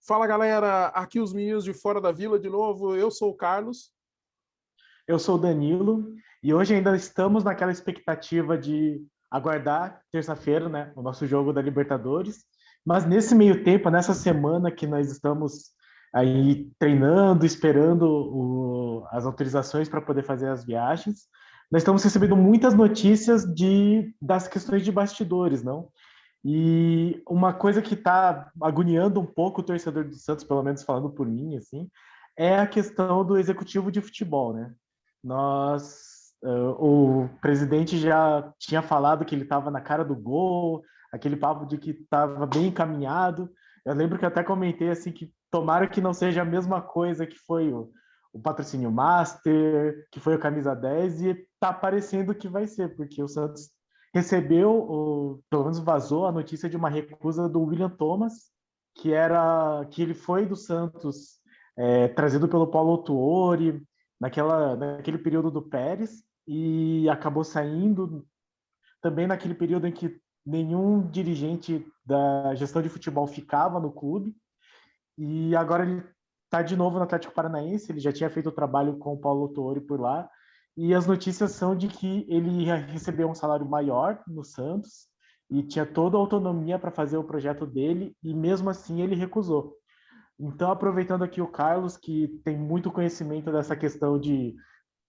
Fala galera, aqui os meninos de Fora da Vila de novo. Eu sou o Carlos. Eu sou o Danilo e hoje ainda estamos naquela expectativa de aguardar terça-feira, né, o nosso jogo da Libertadores. Mas nesse meio tempo, nessa semana que nós estamos aí treinando, esperando as autorizações para poder fazer as viagens, nós estamos recebendo muitas notícias das questões de bastidores, não? E uma coisa que está agoniando um pouco o torcedor do Santos, pelo menos falando por mim, assim, é a questão do executivo de futebol, né? O presidente já tinha falado que ele estava na cara do gol, aquele papo de que estava bem encaminhado. Eu lembro que eu até comentei assim que tomara que não seja a mesma coisa que foi o patrocínio Master, que foi o Camisa 10, e tá parecendo que vai ser, porque o Santos recebeu, pelo menos vazou a notícia de uma recusa do William Thomas, que ele foi do Santos, trazido pelo Paulo Autuori, naquele período do Pérez, e acabou saindo também naquele período em que nenhum dirigente da gestão de futebol ficava no clube, e agora ele está de novo no Atlético Paranaense. Ele já tinha feito o trabalho com o Paulo Autuori por lá, e as notícias são de que ele ia receber um salário maior no Santos e tinha toda a autonomia para fazer o projeto dele, e mesmo assim ele recusou. Então, aproveitando aqui o Carlos, que tem muito conhecimento dessa questão de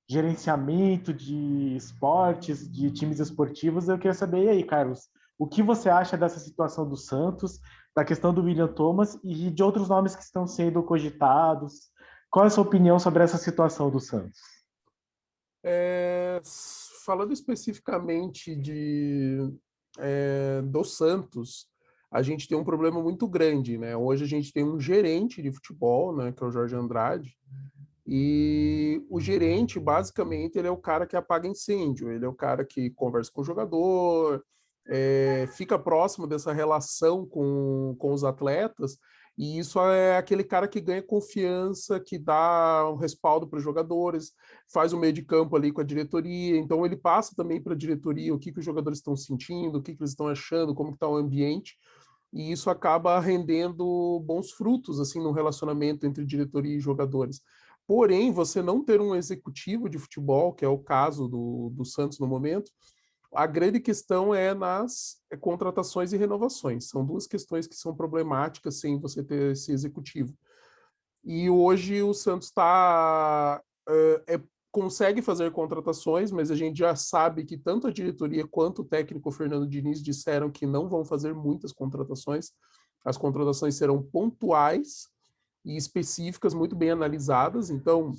gerenciamento de esportes, de times esportivos, eu queria saber, e aí, Carlos, o que você acha dessa situação do Santos, da questão do William Thomas e de outros nomes que estão sendo cogitados? Qual é a sua opinião sobre essa situação do Santos? É, Falando especificamente do Santos, a gente tem um problema muito grande, né? Hoje a gente tem um gerente de futebol, né, que é o Jorge Andrade, e o gerente, basicamente, ele é o cara que apaga incêndio, ele é o cara que conversa com o jogador, fica próximo dessa relação com os atletas, e isso é aquele cara que ganha confiança, que dá um respaldo para os jogadores, faz o meio de campo ali com a diretoria, então ele passa também para a diretoria o que os jogadores estão sentindo, o que eles estão achando, como está o ambiente, e isso acaba rendendo bons frutos assim no relacionamento entre diretoria e jogadores. Porém, você não ter um executivo de futebol, que é o caso do Santos no momento, a grande questão é nas contratações e renovações. São duas questões que são problemáticas sem você ter esse executivo. E hoje o Santos consegue fazer contratações, mas a gente já sabe que tanto a diretoria quanto o técnico Fernando Diniz disseram que não vão fazer muitas contratações. As contratações serão pontuais e específicas, muito bem analisadas. Então,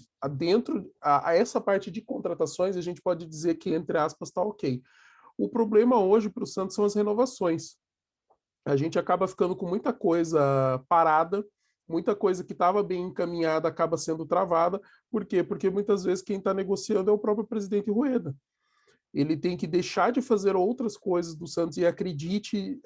a essa parte de contratações, a gente pode dizer que, entre aspas, está ok. O problema hoje para o Santos são as renovações. A gente acaba ficando com muita coisa parada, muita coisa que estava bem encaminhada acaba sendo travada. Por quê? Porque muitas vezes quem está negociando é o próprio presidente Rueda. Ele tem que deixar de fazer outras coisas do Santos e acredite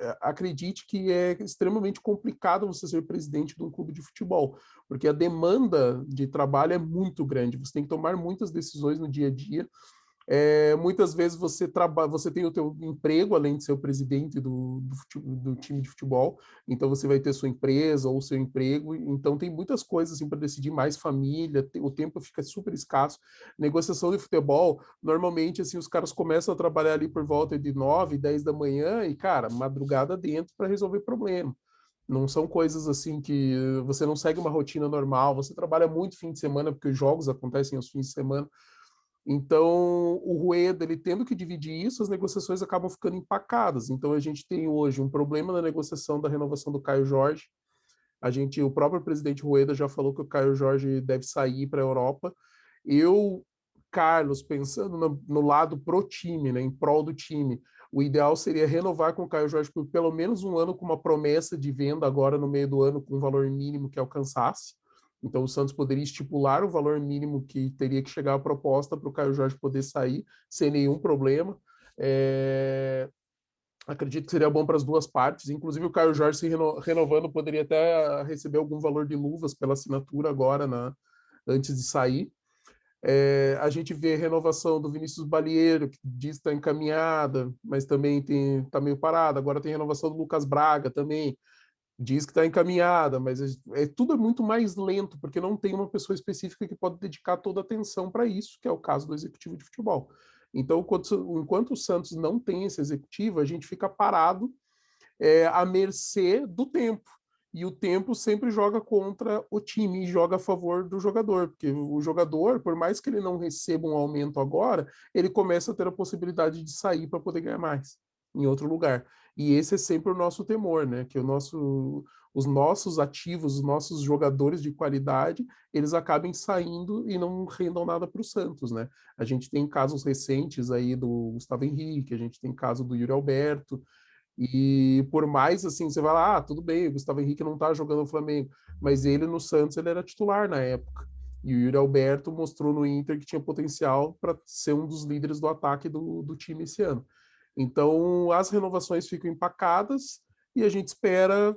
que é extremamente complicado você ser presidente de um clube de futebol, porque a demanda de trabalho é muito grande. Você tem que tomar muitas decisões no dia a dia. Muitas vezes você tem o teu emprego, além de ser o presidente do time de futebol, então você vai ter sua empresa ou seu emprego, então tem muitas coisas assim, para decidir, mais família, o tempo fica super escasso. Negociação de futebol, normalmente assim, os caras começam a trabalhar ali por volta de 9, 10 da manhã e, cara, madrugada dentro para resolver problema. Não são coisas assim que você não segue uma rotina normal, você trabalha muito fim de semana, porque os jogos acontecem aos fins de semana. Então, o Rueda, ele tendo que dividir isso, as negociações acabam ficando empacadas. Então, a gente tem hoje um problema na negociação da renovação do Caio Jorge. O próprio presidente Rueda já falou que o Caio Jorge deve sair para a Europa. Eu, Carlos, pensando no lado pro time, né, em prol do time, o ideal seria renovar com o Caio Jorge por pelo menos um ano, com uma promessa de venda agora no meio do ano, com um valor mínimo que alcançasse. Então, o Santos poderia estipular o valor mínimo que teria que chegar a proposta para o Caio Jorge poder sair sem nenhum problema. Acredito que seria bom para as duas partes. Inclusive, o Caio Jorge se renovando poderia até receber algum valor de luvas pela assinatura agora, antes de sair. A gente vê a renovação do Vinícius Balieiro, que diz que está encaminhada, mas também está meio parada. Agora tem a renovação do Lucas Braga também. Diz que está encaminhada, mas tudo é muito mais lento, porque não tem uma pessoa específica que pode dedicar toda a atenção para isso, que é o caso do executivo de futebol. Então, enquanto o Santos não tem esse executivo, a gente fica parado à mercê do tempo. E o tempo sempre joga contra o time e joga a favor do jogador, porque o jogador, por mais que ele não receba um aumento agora, ele começa a ter a possibilidade de sair para poder ganhar mais em outro lugar. E esse é sempre o nosso temor, né? Que os nossos ativos, os nossos jogadores de qualidade, eles acabem saindo e não rendam nada para o Santos, né? A gente tem casos recentes aí do Gustavo Henrique, a gente tem caso do Yuri Alberto, e por mais assim, você vai lá, tudo bem, o Gustavo Henrique não tá jogando no Flamengo, mas ele no Santos ele era titular na época. E o Yuri Alberto mostrou no Inter que tinha potencial para ser um dos líderes do ataque do time esse ano. Então, as renovações ficam empacadas e a gente espera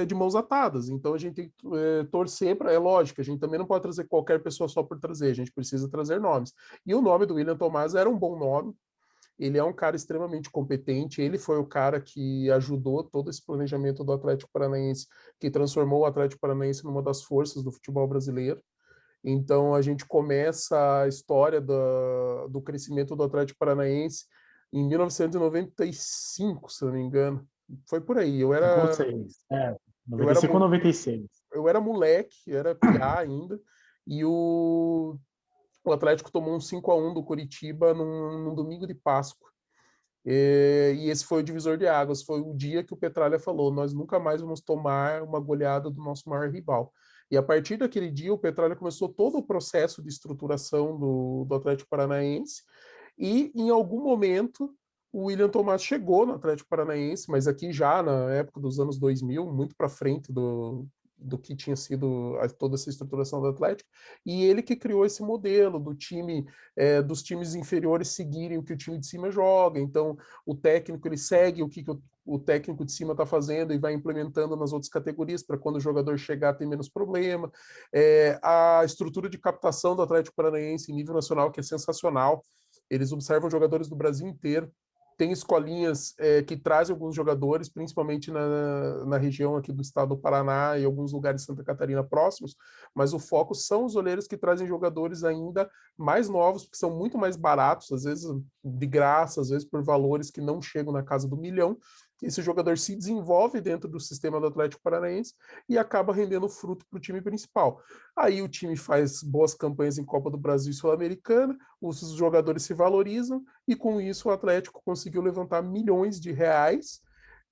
de mãos atadas. Então, a gente tem que torcer para. É lógico, a gente também não pode trazer qualquer pessoa só por trazer, a gente precisa trazer nomes. E o nome do William Tomás era um bom nome, ele é um cara extremamente competente, ele foi o cara que ajudou todo esse planejamento do Atlético Paranaense, que transformou o Atlético Paranaense numa das forças do futebol brasileiro. Então a gente começa a história do crescimento do Atlético Paranaense em 1995, se não me engano. Foi por aí. 5 ou 6. Eu era, 95 ou 96. eu era moleque, eu era piá ainda, e o Atlético tomou um 5-1 do Curitiba num domingo de Páscoa. E esse foi o divisor de águas, foi o dia que o Petralha falou, nós nunca mais vamos tomar uma goleada do nosso maior rival. E a partir daquele dia, o Petralha começou todo o processo de estruturação do Atlético Paranaense, e em algum momento o William Tomás chegou no Atlético Paranaense, mas aqui já na época dos anos 2000, muito para frente do que tinha sido toda essa estruturação do Atlético, e ele que criou esse modelo do time, dos times inferiores seguirem o que o time de cima joga. Então, o técnico ele segue o que o técnico de cima está fazendo e vai implementando nas outras categorias para quando o jogador chegar ter menos problema. A estrutura de captação do Atlético Paranaense em nível nacional, que é sensacional. Eles observam jogadores do Brasil inteiro. Tem escolinhas que trazem alguns jogadores, principalmente na região aqui do estado do Paraná e alguns lugares de Santa Catarina próximos, mas o foco são os olheiros que trazem jogadores ainda mais novos, porque são muito mais baratos, às vezes de graça, às vezes por valores que não chegam na casa do milhão. Esse jogador se desenvolve dentro do sistema do Atlético Paranaense e acaba rendendo fruto para o time principal. Aí o time faz boas campanhas em Copa do Brasil e Sul-Americana, os jogadores se valorizam e com isso o Atlético conseguiu levantar milhões de reais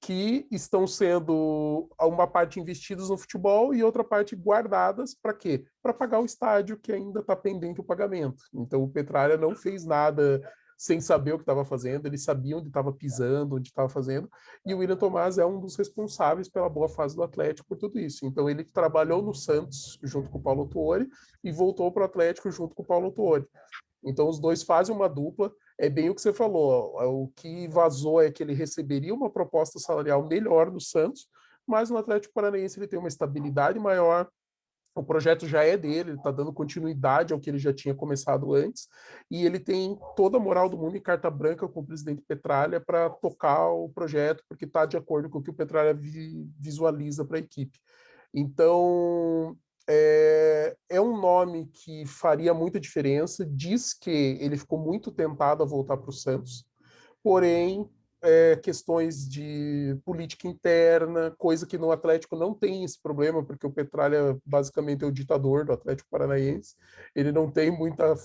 que estão sendo uma parte investidos no futebol e outra parte guardadas para quê? Para pagar o estádio que ainda está pendente o pagamento. Então o Petralha não fez nada sem saber o que estava fazendo, ele sabia onde estava pisando, onde estava fazendo, e o William Tomás é um dos responsáveis pela boa fase do Atlético por tudo isso. Então ele trabalhou no Santos junto com o Paulo Tuori e voltou para o Atlético junto com o Paulo Tuori. Então os dois fazem uma dupla, é bem o que você falou, o que vazou é que ele receberia uma proposta salarial melhor no Santos, mas no Atlético Paranaense ele tem uma estabilidade maior, o projeto já é dele, ele está dando continuidade ao que ele já tinha começado antes, e ele tem toda a moral do mundo em carta branca com o presidente Petralha para tocar o projeto, porque está de acordo com o que o Petralha visualiza para a equipe. Então, é um nome que faria muita diferença. Diz que ele ficou muito tentado a voltar para o Santos, porém, questões de política interna, coisa que no Atlético não tem esse problema, porque o Petralha basicamente é o ditador do Atlético Paranaense. Ele não tem muita.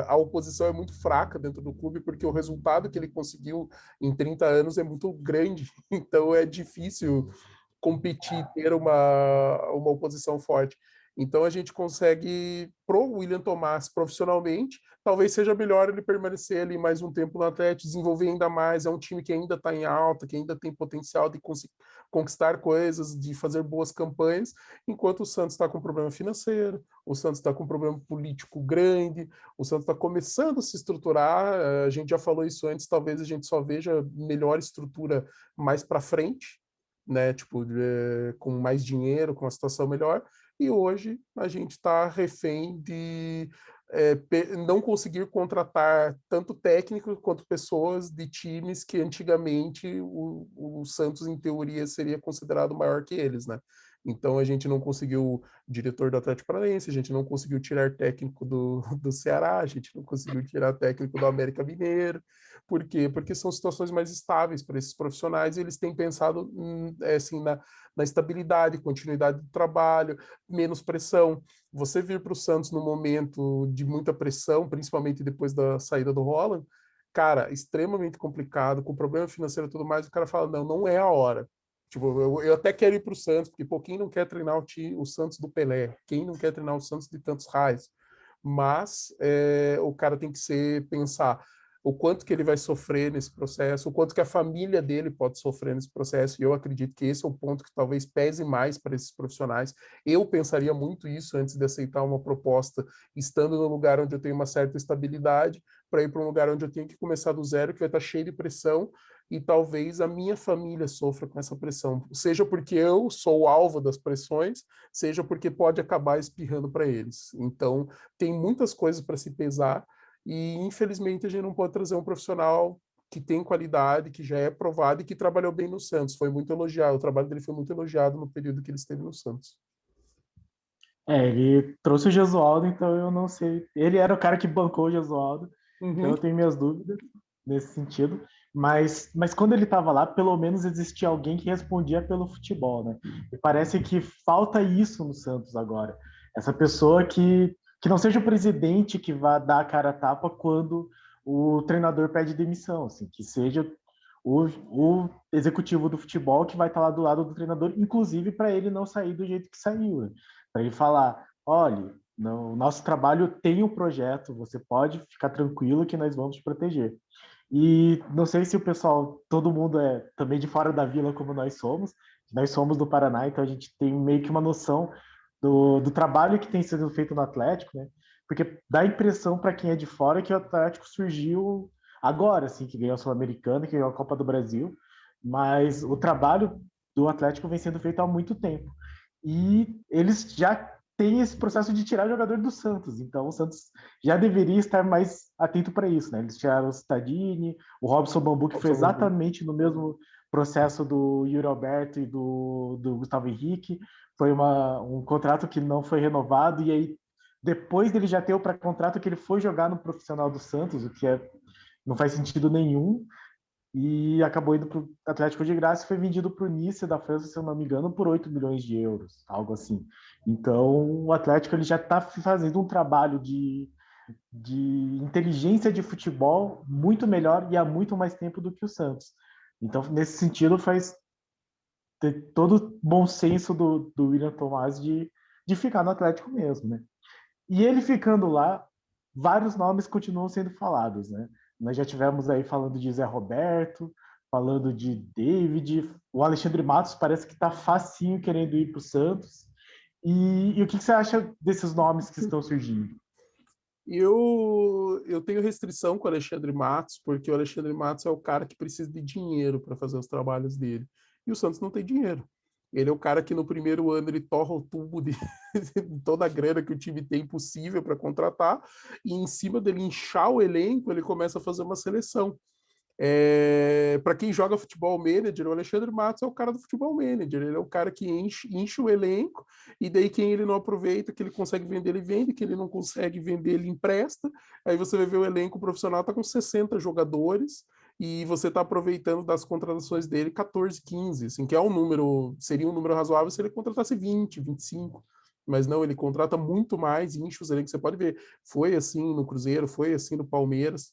A oposição é muito fraca dentro do clube, porque o resultado que ele conseguiu em 30 anos é muito grande, então é difícil competir, ter uma oposição forte. Então a gente consegue, pro William Tomás profissionalmente, talvez seja melhor ele permanecer ali mais um tempo no Atlético, desenvolver ainda mais. É um time que ainda está em alta, que ainda tem potencial de conquistar coisas, de fazer boas campanhas, enquanto o Santos está com problema financeiro, o Santos está com um problema político grande, o Santos está começando a se estruturar. A gente já falou isso antes, talvez a gente só veja melhor estrutura mais para frente, né? Tipo, com mais dinheiro, com uma situação melhor. E hoje a gente está refém não conseguir contratar tanto técnicos quanto pessoas de times que antigamente o Santos, em teoria, seria considerado maior que eles, né? Então a gente não conseguiu diretor do Atlético Paranaense, a gente não conseguiu tirar técnico do Ceará, a gente não conseguiu tirar técnico do América Mineiro. Por quê? Porque são situações mais estáveis para esses profissionais e eles têm pensado assim, na estabilidade, continuidade do trabalho, menos pressão. Você vir para o Santos no momento de muita pressão, principalmente depois da saída do Roland, cara, extremamente complicado, com problema financeiro e tudo mais, o cara fala, não, não é a hora. Tipo, eu até quero ir para o Santos, porque pô, quem não quer treinar o Santos do Pelé? Quem não quer treinar o Santos de tantos raios? Mas o cara tem que pensar o quanto que ele vai sofrer nesse processo, o quanto que a família dele pode sofrer nesse processo, e eu acredito que esse é o ponto que talvez pese mais para esses profissionais. Eu pensaria muito isso antes de aceitar uma proposta, estando no lugar onde eu tenho uma certa estabilidade, para ir para um lugar onde eu tenho que começar do zero, que vai estar cheio de pressão, e talvez a minha família sofra com essa pressão, seja porque eu sou o alvo das pressões, seja porque pode acabar espirrando para eles. Então, tem muitas coisas para se pesar, e infelizmente a gente não pode trazer um profissional que tem qualidade, que já é provado e que trabalhou bem no Santos. Foi muito elogiado, o trabalho dele foi muito elogiado no período que ele esteve no Santos. Ele trouxe o Gesualdo, então eu não sei. Ele era o cara que bancou o Gesualdo, então Uhum. eu tenho minhas dúvidas nesse sentido. Mas quando ele estava lá, pelo menos existia alguém que respondia pelo futebol, né? E parece que falta isso no Santos agora. Essa pessoa que não seja o presidente que vá dar a cara a tapa quando o treinador pede demissão, assim, que seja o executivo do futebol que vai estar lá do lado do treinador, inclusive para ele não sair do jeito que saiu, né? Para ele falar, olha, o nosso trabalho tem um projeto, você pode ficar tranquilo que nós vamos te proteger. E não sei se o pessoal, todo mundo é também de fora da vila como nós somos do Paraná, então a gente tem meio que uma noção do trabalho que tem sido feito no Atlético, né? Porque dá a impressão para quem é de fora que o Atlético surgiu agora, assim, que ganhou a Sul-Americana, que ganhou a Copa do Brasil, mas o trabalho do Atlético vem sendo feito há muito tempo. E eles já têm esse processo de tirar jogador do Santos, então o Santos já deveria estar mais atento para isso, né? Eles tiraram o Stadini, o Robson Bambu, que foi Robson Bambu. exatamente no mesmo processo do Yuri Alberto e do Gustavo Henrique, foi um contrato que não foi renovado, e aí depois dele já ter o pré-contrato que ele foi jogar no profissional do Santos, o que não faz sentido nenhum, e acabou indo para o Atlético de Graça e foi vendido para o Nice da França, se eu não me engano, por 8 milhões de euros, algo assim. Então, o Atlético ele já está fazendo um trabalho de inteligência de futebol muito melhor e há muito mais tempo do que o Santos. Então, nesse sentido, faz ter todo o bom senso do William Tomás de ficar no Atlético mesmo, né? E ele ficando lá, vários nomes continuam sendo falados, né? Nós já tivemos aí falando de Zé Roberto, falando de David, o Alexandre Matos parece que está facinho querendo ir para o Santos. E o que você acha desses nomes que estão surgindo? Eu tenho restrição com o Alexandre Matos, porque o Alexandre Matos é o cara que precisa de dinheiro para fazer os trabalhos dele. E o Santos não tem dinheiro. Ele é o cara que no primeiro ano ele torra o tubo de toda a grana que o time tem possível para contratar, e em cima dele inchar o elenco, ele começa a fazer uma seleção. Para quem joga futebol manager, o Alexandre Matos é o cara do futebol manager, ele é o cara que enche o elenco, e daí quem ele não aproveita, que ele consegue vender, ele vende, que ele não consegue vender, ele empresta. Aí você vai ver o elenco profissional está com 60 jogadores, e você está aproveitando das contratações dele 14, 15, assim, que é um número, seria um número razoável se ele contratasse 20, 25. Mas não, ele contrata muito mais, enche os elencos. Você pode ver, foi assim no Cruzeiro, foi assim no Palmeiras.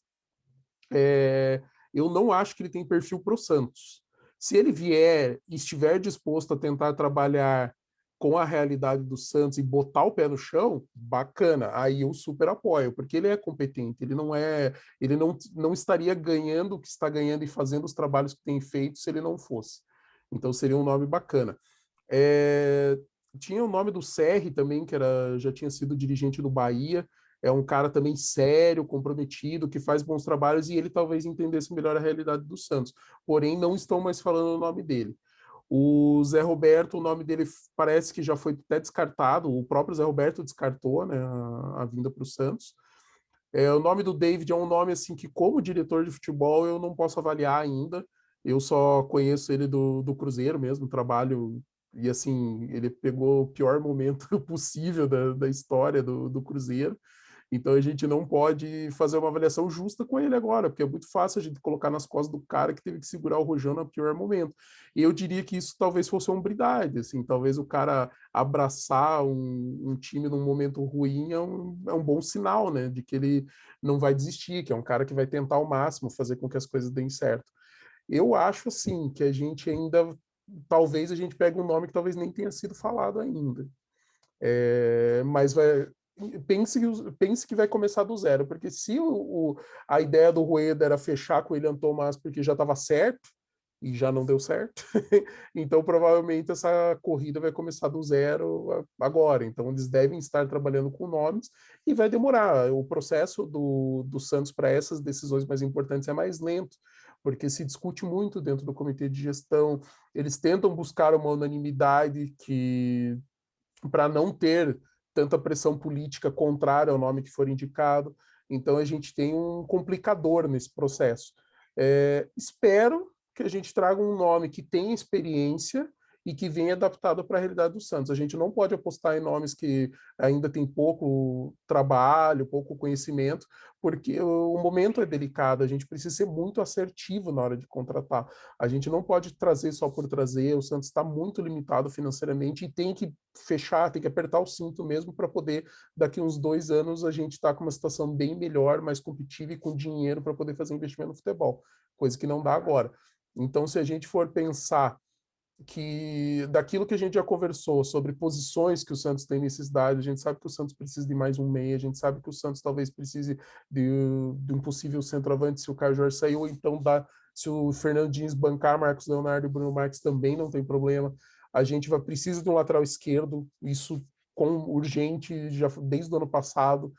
Eu não acho que ele tem perfil para o Santos. Se ele vier e estiver disposto a tentar trabalhar com a realidade do Santos e botar o pé no chão, bacana. Aí eu super apoio, porque ele é competente, ele não estaria ganhando o que está ganhando e fazendo os trabalhos que tem feito se ele não fosse. Então seria um nome bacana. Tinha o nome do Serri também, já tinha sido dirigente do Bahia, é um cara também sério, comprometido, que faz bons trabalhos, e ele talvez entendesse melhor a realidade do Santos. Porém, não estão mais falando o nome dele. O Zé Roberto, o nome dele parece que já foi até descartado, o próprio Zé Roberto descartou, né, a vinda para o Santos. O nome do David é um nome assim que, como diretor de futebol, eu não posso avaliar ainda. Eu só conheço ele do Cruzeiro mesmo, trabalho, e assim, ele pegou o pior momento possível da história do Cruzeiro. Então a gente não pode fazer uma avaliação justa com ele agora, porque é muito fácil a gente colocar nas costas do cara que teve que segurar o Rojão no pior momento. E eu diria que isso talvez fosse uma hombridade, assim, talvez o cara abraçar um time num momento ruim é um bom sinal, né, de que ele não vai desistir, que é um cara que vai tentar ao máximo fazer com que as coisas deem certo. Eu acho, assim, que a gente ainda, talvez a gente pegue um nome que talvez nem tenha sido falado ainda. Mas pense que vai começar do zero, porque se a ideia do Rueda era fechar com o William Thomas porque já estava certo, e já não deu certo, então provavelmente essa corrida vai começar do zero agora. Então eles devem estar trabalhando com nomes e vai demorar. O processo do Santos para essas decisões mais importantes é mais lento, porque se discute muito dentro do comitê de gestão, eles tentam buscar uma unanimidade que para não ter tanta pressão política contrária ao nome que for indicado. Então, a gente tem um complicador nesse processo. Espero que a gente traga um nome que tenha experiência e que venha adaptado para a realidade do Santos. A gente não pode apostar em nomes que ainda têm pouco trabalho, pouco conhecimento, porque o momento é delicado, a gente precisa ser muito assertivo na hora de contratar. A gente não pode trazer só por trazer, o Santos está muito limitado financeiramente e tem que fechar, tem que apertar o cinto mesmo para poder, daqui uns 2 anos, a gente estar com uma situação bem melhor, mais competitiva e com dinheiro para poder fazer investimento no futebol, coisa que não dá agora. Então, se a gente for pensar que daquilo que a gente já conversou sobre posições que o Santos tem necessidade, a gente sabe que o Santos precisa de mais um meia, a gente sabe que o Santos talvez precise de um possível centroavante se o Caio Jorge sair, ou então se o Fernando Diniz bancar Marcos Leonardo e Bruno Marques também não tem problema. A gente precisa de um lateral esquerdo, isso com urgente já desde o ano passado.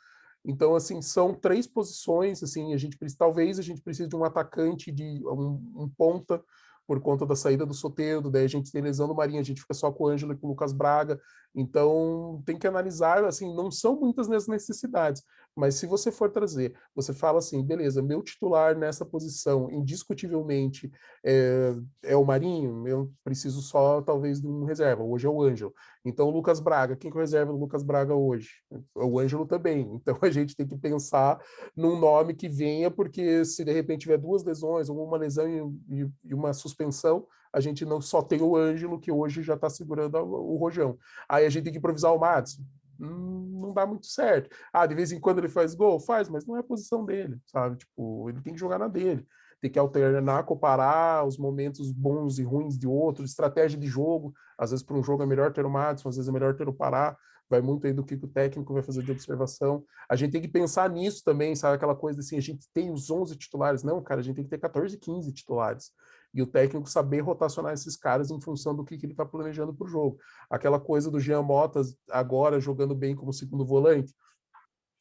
Então, assim, são 3 posições, assim, talvez a gente precise de um atacante, de um ponta, por conta da saída do Soteldo, daí a gente tem lesão do Marinho, a gente fica só com o Ângelo e com o Lucas Braga, então tem que analisar, assim, não são muitas as necessidades, mas se você for trazer, você fala assim, beleza, meu titular nessa posição, indiscutivelmente, é o Marinho, eu preciso só, talvez, de um reserva, hoje é o Ângelo. Então, o Lucas Braga, quem que é o reserva do Lucas Braga hoje? O Ângelo também. Então, a gente tem que pensar num nome que venha, porque se de repente tiver 2 lesões, ou uma lesão e uma suspensão, a gente não só tem o Ângelo, que hoje já está segurando o Rojão. Aí a gente tem que improvisar o Matos. Não dá muito certo. De vez em quando ele faz gol? Faz, mas não é a posição dele, sabe? Tipo, ele tem que jogar na dele. Tem que alternar, comparar os momentos bons e ruins de outro, estratégia de jogo. Às vezes, para um jogo é melhor ter o Madison, às vezes é melhor ter o Pará. Vai muito aí do que o técnico vai fazer de observação. A gente tem que pensar nisso também, sabe? Aquela coisa assim, a gente tem os 11 titulares. Não, cara, a gente tem que ter 14, 15 titulares. E o técnico saber rotacionar esses caras em função do que ele está planejando para o jogo. Aquela coisa do Jean Mota agora jogando bem como segundo volante,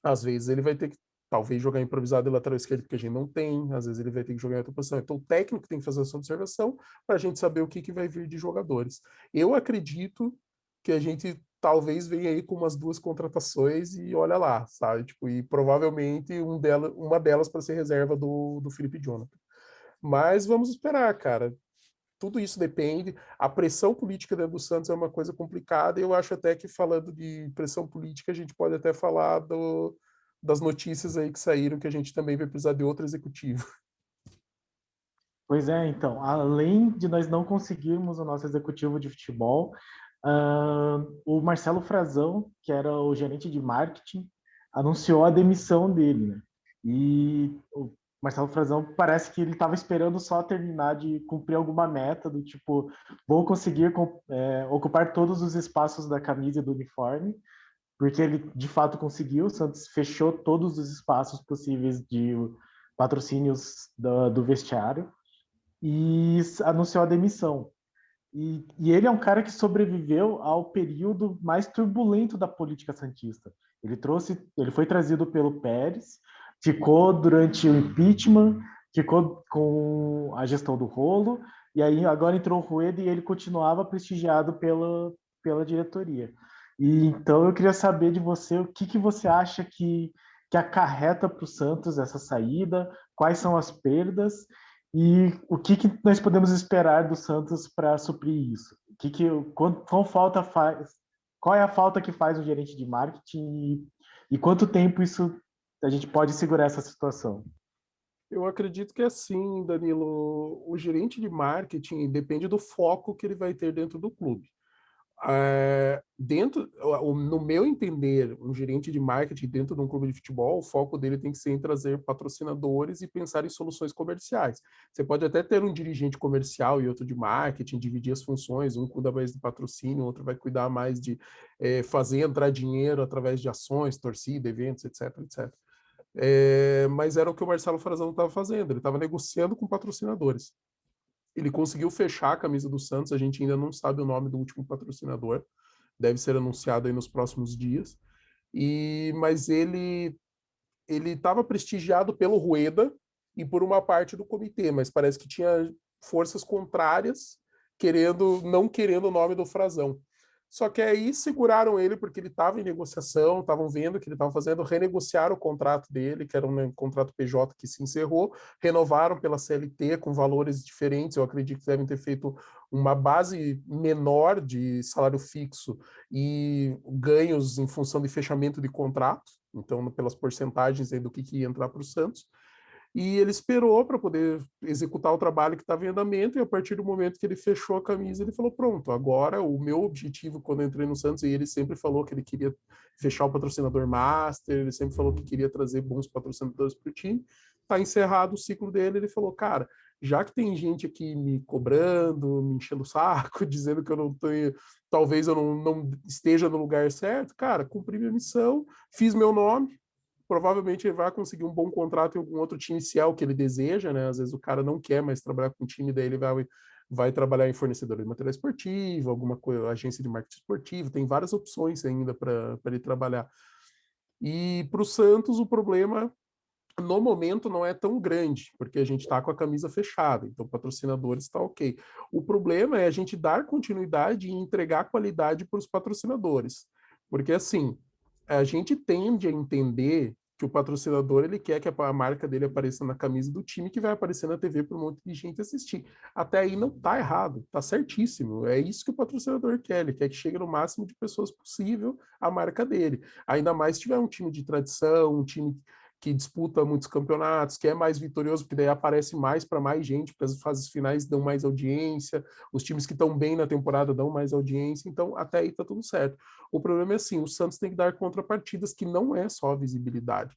às vezes ele vai ter que talvez jogar improvisado de lateral esquerdo, porque a gente não tem, às vezes ele vai ter que jogar em outra posição. Então o técnico tem que fazer essa observação para a gente saber o que vai vir de jogadores. Eu acredito que a gente talvez venha aí com umas 2 contratações e olha lá, sabe? Tipo, e provavelmente uma delas para ser reserva do Felipe Jonathan. Mas vamos esperar, cara. Tudo isso depende. A pressão política dentro do Santos é uma coisa complicada, e eu acho até que, falando de pressão política, a gente pode até falar das notícias aí que saíram, que a gente também vai precisar de outro executivo. Pois é, então, além de nós não conseguirmos o nosso executivo de futebol, o Marcelo Frazão, que era o gerente de marketing, anunciou a demissão dele, né? E o Marcelo Frazão parece que ele estava esperando só terminar de cumprir alguma meta do tipo, vou conseguir ocupar todos os espaços da camisa e do uniforme, porque ele de fato conseguiu. O Santos fechou todos os espaços possíveis de patrocínios do vestiário e anunciou a demissão. E ele é um cara que sobreviveu ao período mais turbulento da política santista. Ele foi trazido pelo Pérez, ficou durante o impeachment, ficou com a gestão do rolo, e aí agora entrou o Rueda e ele continuava prestigiado pela diretoria. E então eu queria saber de você o que você acha que acarreta para o Santos essa saída, quais são as perdas e o que nós podemos esperar do Santos para suprir isso. Qual falta faz, qual é a falta que faz o gerente de marketing e quanto tempo isso a gente pode segurar essa situação? Eu acredito que é assim, Danilo. O gerente de marketing depende do foco que ele vai ter dentro do clube. No meu entender, um gerente de marketing dentro de um clube de futebol, o foco dele tem que ser em trazer patrocinadores e pensar em soluções comerciais. Você pode até ter um dirigente comercial e outro de marketing, dividir as funções, um cuida mais de patrocínio, outro vai cuidar mais de fazer entrar dinheiro através de ações, torcida, eventos, etc, etc. Mas era o que o Marcelo Frazão estava fazendo, ele estava negociando com patrocinadores. Ele conseguiu fechar a camisa do Santos, a gente ainda não sabe o nome do último patrocinador, deve ser anunciado aí nos próximos dias. Mas ele estava prestigiado pelo Rueda e por uma parte do comitê, mas parece que tinha forças contrárias não querendo o nome do Frazão. Só que aí seguraram ele porque ele estava em negociação, estavam vendo que ele estava fazendo, renegociaram o contrato dele, que era um contrato PJ que se encerrou, renovaram pela CLT com valores diferentes. Eu acredito que devem ter feito uma base menor de salário fixo e ganhos em função de fechamento de contrato, então pelas porcentagens aí do que ia entrar para o Santos. E ele esperou para poder executar o trabalho que estava em andamento, e a partir do momento que ele fechou a camisa, ele falou: pronto, agora o meu objetivo quando eu entrei no Santos, e ele sempre falou que ele queria fechar o patrocinador master, ele sempre falou que queria trazer bons patrocinadores para o time, está encerrado o ciclo dele. Ele falou: cara, já que tem gente aqui me cobrando, me enchendo o saco, dizendo que eu não tenho, talvez eu não esteja no lugar certo, cara, cumpri minha missão, fiz meu nome, provavelmente ele vai conseguir um bom contrato em algum outro time, se é o que ele deseja, né? Às vezes o cara não quer mais trabalhar com o time, daí ele vai trabalhar em fornecedor de material esportivo, alguma coisa, agência de marketing esportivo, tem várias opções ainda para ele trabalhar. E para o Santos, o problema no momento não é tão grande, porque a gente está com a camisa fechada, então patrocinadores está ok. O problema é a gente dar continuidade e entregar qualidade para os patrocinadores, porque assim, a gente tende a entender que o patrocinador ele quer que a marca dele apareça na camisa do time, que vai aparecer na TV para um monte de gente assistir. Até aí não está errado, está certíssimo. É isso que o patrocinador quer, ele quer que chegue no máximo de pessoas possível a marca dele. Ainda mais se tiver um time de tradição, um time que disputa muitos campeonatos, que é mais vitorioso, porque daí aparece mais para mais gente, porque as fases finais dão mais audiência, os times que estão bem na temporada dão mais audiência, então até aí tá tudo certo. O problema é assim, o Santos tem que dar contrapartidas, que não é só a visibilidade.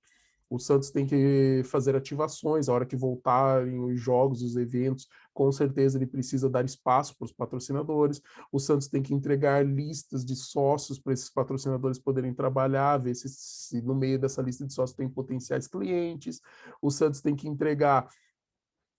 O Santos tem que fazer ativações, a hora que voltarem os jogos, os eventos, com certeza ele precisa dar espaço para os patrocinadores. O Santos tem que entregar listas de sócios para esses patrocinadores poderem trabalhar, ver se no meio dessa lista de sócios tem potenciais clientes. O Santos tem que entregar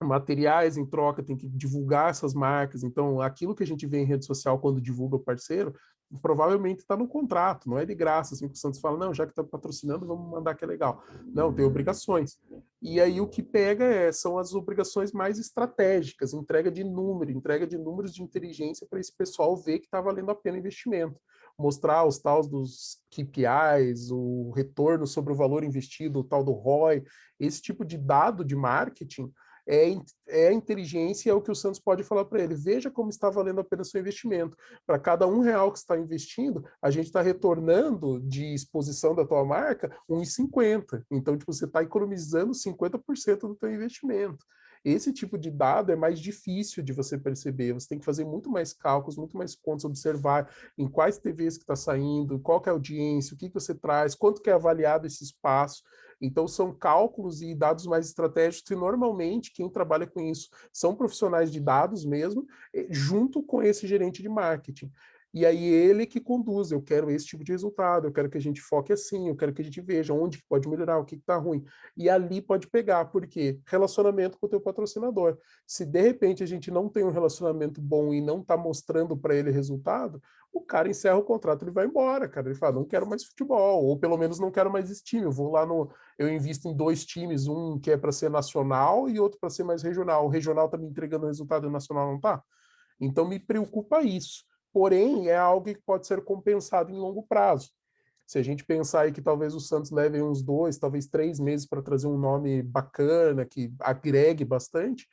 materiais em troca, tem que divulgar essas marcas. Então, aquilo que a gente vê em rede social quando divulga o parceiro, provavelmente está no contrato, não é de graça, assim, que o Santos fala: não, já que está patrocinando, vamos mandar, que é legal. Não, tem obrigações. E aí o que pega são as obrigações mais estratégicas, entrega de números de inteligência para esse pessoal ver que está valendo a pena o investimento. Mostrar os tais dos KPIs, o retorno sobre o valor investido, o tal do ROI, esse tipo de dado de marketing é a inteligência, é o que o Santos pode falar para ele: veja como está valendo a pena o seu investimento. Para cada R$ 1 que está investindo, a gente está retornando de exposição da tua marca 1,50. Então, tipo, você está economizando 50% do teu investimento. Esse tipo de dado é mais difícil de você perceber. Você tem que fazer muito mais cálculos, muito mais contas, observar em quais TVs que está saindo, qual que é a audiência, o que você traz, quanto que é avaliado esse espaço. Então, são cálculos e dados mais estratégicos, e normalmente quem trabalha com isso são profissionais de dados mesmo, junto com esse gerente de marketing. E aí ele que conduz: eu quero esse tipo de resultado, eu quero que a gente foque assim, eu quero que a gente veja onde pode melhorar, o que está ruim. E ali pode pegar, porque relacionamento com o teu patrocinador. Se de repente a gente não tem um relacionamento bom e não está mostrando para ele resultado, o cara encerra o contrato, ele vai embora, cara. Ele fala: não quero mais futebol, ou pelo menos não quero mais esse time. Eu invisto em 2 times, um que é para ser nacional e outro para ser mais regional. O regional está me entregando resultado e o nacional não está. Então me preocupa isso. Porém, é algo que pode ser compensado em longo prazo. Se a gente pensar aí que talvez o Santos leve uns 2, talvez 3 meses para trazer um nome bacana, que agregue bastante,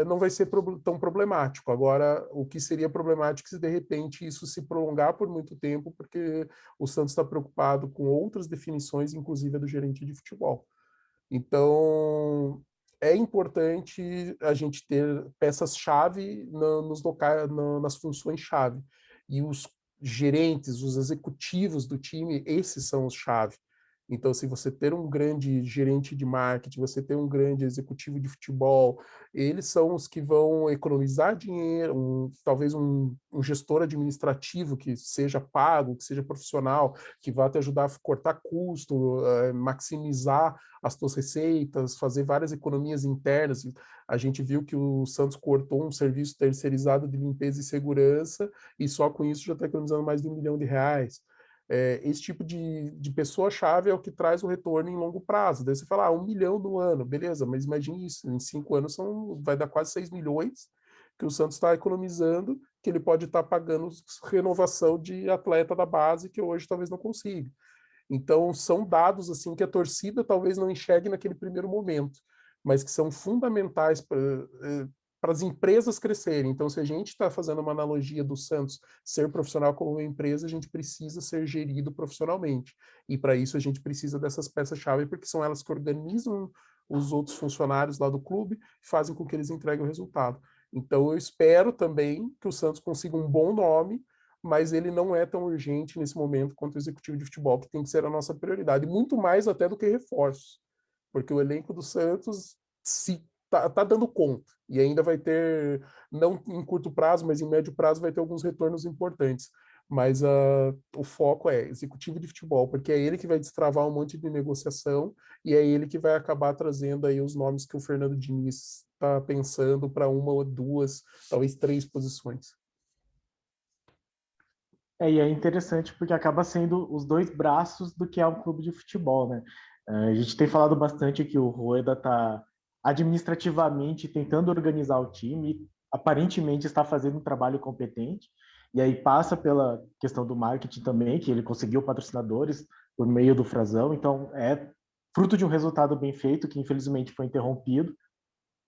não vai ser tão problemático. Agora, o que seria problemático se de repente isso se prolongar por muito tempo, porque o Santos está preocupado com outras definições, inclusive a do gerente de futebol. Então, é importante a gente ter peças-chave nas funções-chave. E os gerentes, os executivos do time, esses são os chave. Então, se você ter um grande gerente de marketing, você ter um grande executivo de futebol, eles são os que vão economizar dinheiro, talvez um gestor administrativo que seja pago, que seja profissional, que vá te ajudar a cortar custo, maximizar as suas receitas, fazer várias economias internas. A gente viu que o Santos cortou um serviço terceirizado de limpeza e segurança e só com isso já está economizando mais de R$ 1 milhão. Esse tipo de pessoa-chave é o que traz o retorno em longo prazo. Daí você fala, 1 milhão no ano, beleza, mas imagine isso, em 5 anos vai dar quase 6 milhões que o Santos está economizando, que ele pode estar pagando renovação de atleta da base, que hoje talvez não consiga. Então, são dados assim que a torcida talvez não enxergue naquele primeiro momento, mas que são fundamentais para as empresas crescerem. Então, se a gente está fazendo uma analogia do Santos ser profissional como uma empresa, a gente precisa ser gerido profissionalmente. E para isso a gente precisa dessas peças-chave, porque são elas que organizam os outros funcionários lá do clube, fazem com que eles entreguem o resultado. Então, eu espero também que o Santos consiga um bom nome, mas ele não é tão urgente nesse momento quanto o executivo de futebol, que tem que ser a nossa prioridade, muito mais até do que reforços, porque o elenco do Santos se tá dando conta e ainda vai ter, não em curto prazo, mas em médio prazo vai ter alguns retornos importantes. Mas o foco é executivo de futebol, porque é ele que vai destravar um monte de negociação e é ele que vai acabar trazendo aí os nomes que o Fernando Diniz está pensando para uma ou duas, talvez 3 posições. E é interessante porque acaba sendo os dois braços do que é um clube de futebol, né? A gente tem falado bastante que o Rueda está administrativamente tentando organizar o time e aparentemente está fazendo um trabalho competente. E aí passa pela questão do marketing também, que ele conseguiu patrocinadores por meio do Frazão. Então é fruto de um resultado bem feito, que infelizmente foi interrompido.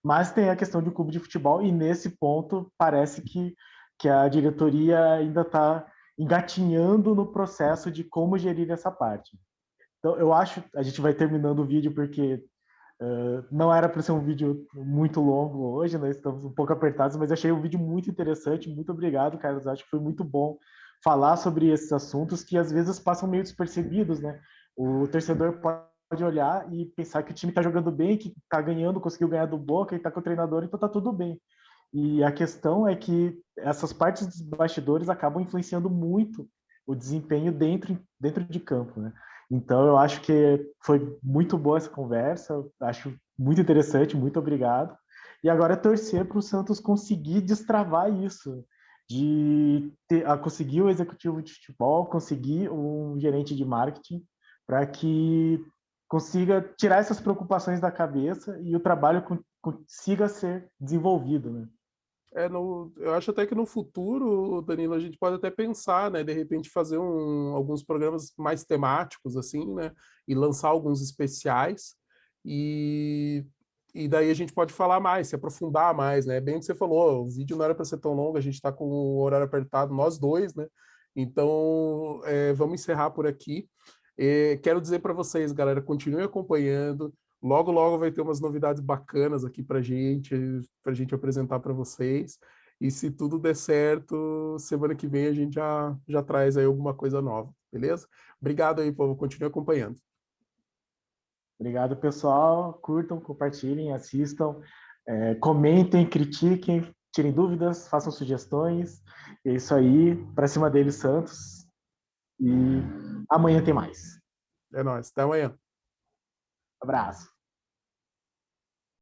Mas tem a questão de um clube de futebol e nesse ponto parece que a diretoria ainda está engatinhando no processo de como gerir essa parte. Então, eu acho, a gente vai terminando o vídeo porque não era para ser um vídeo muito longo hoje, nós estamos um pouco apertados, mas achei o vídeo muito interessante. Muito obrigado, Carlos. Acho que foi muito bom falar sobre esses assuntos que às vezes passam meio despercebidos, né? O torcedor pode olhar e pensar que o time está jogando bem, que está ganhando, conseguiu ganhar do Boca e está com o treinador, então está tudo bem. E a questão é que essas partes dos bastidores acabam influenciando muito o desempenho dentro de campo, né? Então eu acho que foi muito boa essa conversa, acho muito interessante, muito obrigado. E agora é torcer para o Santos conseguir destravar isso, conseguir o executivo de futebol, conseguir um gerente de marketing, para que consiga tirar essas preocupações da cabeça e o trabalho consiga ser desenvolvido, né? Eu acho até que no futuro, Danilo, a gente pode até pensar, né, de repente fazer alguns programas mais temáticos, assim, né, e lançar alguns especiais, e, e daí a gente pode falar mais, se aprofundar mais, né, bem o que você falou, o vídeo não era para ser tão longo, a gente está com o horário apertado, nós dois, né, então vamos encerrar por aqui. Quero dizer para vocês, galera, continue acompanhando, logo, logo vai ter umas novidades bacanas aqui para gente apresentar para vocês. E se tudo der certo, semana que vem a gente já traz aí alguma coisa nova, beleza? Obrigado aí, povo. Continue acompanhando. Obrigado, pessoal. Curtam, compartilhem, assistam, comentem, critiquem, tirem dúvidas, façam sugestões. É isso aí. Para cima deles, Santos. E amanhã tem mais. É nóis. Até amanhã. Abraço.